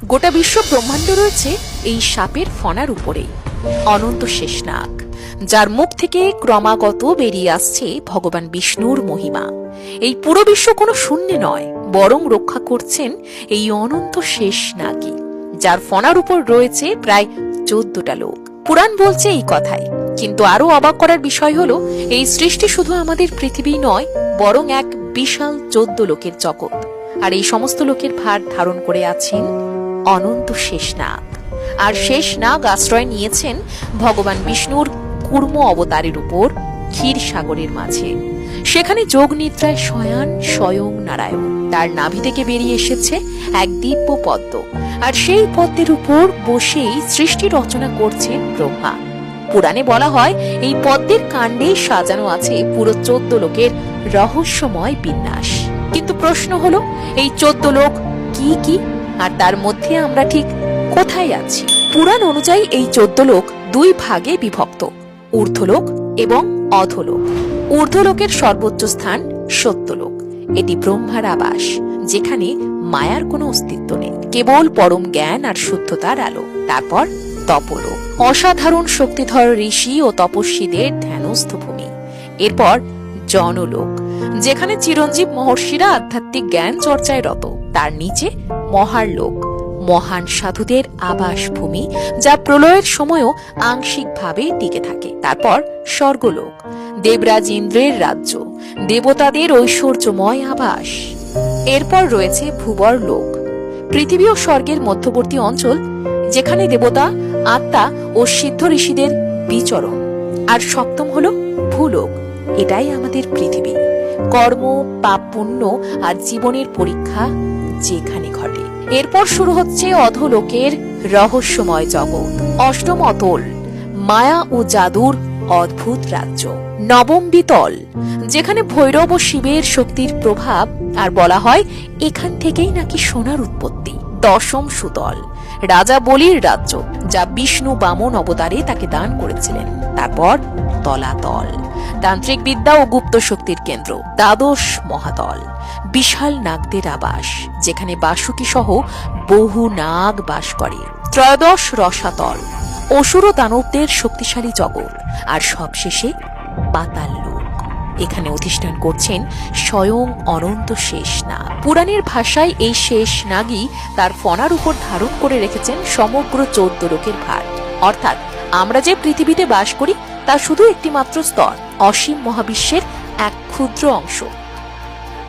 গোটা বিশ্ব ব্রহ্মাণ্ড রয়েছে এই সাপের ফণার উপরেই। অনন্ত শেষনাগ, যার মুখ থেকে ক্রমাগত বেরিয়ে আসছে ভগবান বিষ্ণুর মহিমা। এই পুরো বিশ্ব কোনো শূন্যে নয়, বরং রক্ষা করছেন এই অনন্ত শেষনাগই, যার ফণার উপর রয়েছে প্রায় 14টা লোক। পুরাণ বলছে এই কথাই। কিন্তু আরো অবাক করার বিষয় হলো, এই সৃষ্টি শুধু আমাদের পৃথিবী নয়, বরং এক বিশাল 14 লোকের জগৎ। আর এই সমস্ত লোকের ভার ধারণ করে আছেন অনন্ত শেষনাগ। আর শেষনাগ আশ্রয় নিয়েছেন ভগবান বিষ্ণুর কুর্ম অবতারের উপর ক্ষীর সাগরের মাঝে। সেখানে যোগ নিদ্রায় শয়ান স্বয়ং নারায়ণ। তার নাভি থেকে বেরিয়ে এসেছে এক দিব্য পদ্ম, আর সেই পদ্মের উপর বসেই সৃষ্টি রচনা করছেন ব্রহ্মা। পুরাণে বলা হয়, এই পদ্মের কাণ্ডেই সাজানো আছে পুরো 14 লোকের রহস্যময় বিন্যাস। কিন্তু প্রশ্ন হলো, এই 14 লোক কি কি, আর তার মধ্যে আমরা ঠিক কোথায় আছি? পুরাণ অনুযায়ী এই 14 লোক 2 ভাগে বিভক্ত, ঊর্ধ্বলোক এবং অধোলোক। ঊর্ধ্বলোকের সর্বোচ্চ স্থান সত্যলোক। এটি ব্রহ্মার আবাস, যেখানে মায়ার কোনো অস্তিত্ব নেই, কেবল পরম জ্ঞান আর শুদ্ধতার আলো। তারপর তপলোক, অসাধারণ শক্তিধর ঋষি ও তপস্বীদের ধ্যানস্থ ভূমি। এরপর জনলোক, যেখানে চিরঞ্জীব মহর্ষিরা আধ্যাত্মিক জ্ঞান চর্চায় রত। তার নিচে মহারলোক, মহান সাধুদের আবাস ভূমি, যা প্রলয়ের সময়ও আংশিকভাবে টিকে থাকে। তারপর স্বর্গলোক, দেবরাজ ইন্দ্রের রাজ্য, দেবতাদের ঐশ্বর্যময় আবাস। এরপর রয়েছে ভুবর লোক, পৃথিবী ও স্বর্গের মধ্যবর্তী অঞ্চল, যেখানে দেবতা, আত্মা ও সিদ্ধ ঋষিদের বিচরণ। আর সপ্তম হলো ভূলোক, এটাই আমাদের পৃথিবী। কর্ম, পাপ, পুণ্য আর জীবনের পরীক্ষা যেখানে ঘটে। এরপর শুরু হচ্ছে অধোলোকের রহস্যময় জগৎ, অষ্টম অতল, মায়া ও জাদুর অদ্ভুত রাজ্য। নবম বিতল, যেখানে ভৈরব ও শিবের শক্তির প্রভাব, আর বলা হয় এখান থেকেই নাকি সোনার উৎপত্তি। দশম সুতল, রাজা বলির রাজ্য, যা বিষ্ণু বামন অবতারে তাকে দান করেছিলেন। তারপর তলাতল, তান্ত্রিক বিদ্যা ও গুপ্ত শক্তির কেন্দ্র। দ্বাদশ মহাতল, বিশাল নাগদের আবাস, যেখানে বাসুকী সহ বহু নাগ বাস করে। ত্রয়োদশ রসাতল, অসুর ও দানবদের শক্তিশালী জগৎ। আর সবশেষে পাতাল লোক, এখানে অধিষ্ঠান করছেন স্বয়ং অনন্ত শেষনাগ। পুরাণের ভাষায় এই শেষনাগই তার ফণার উপর ধারণ করে রেখেছেন সমগ্র 14 লোকের ভার। অর্থাৎ আমরা যে পৃথিবীতে বাস করি তা শুধু একটি মাত্র স্তর, অসীম মহাবিশ্বের এক ক্ষুদ্র অংশ।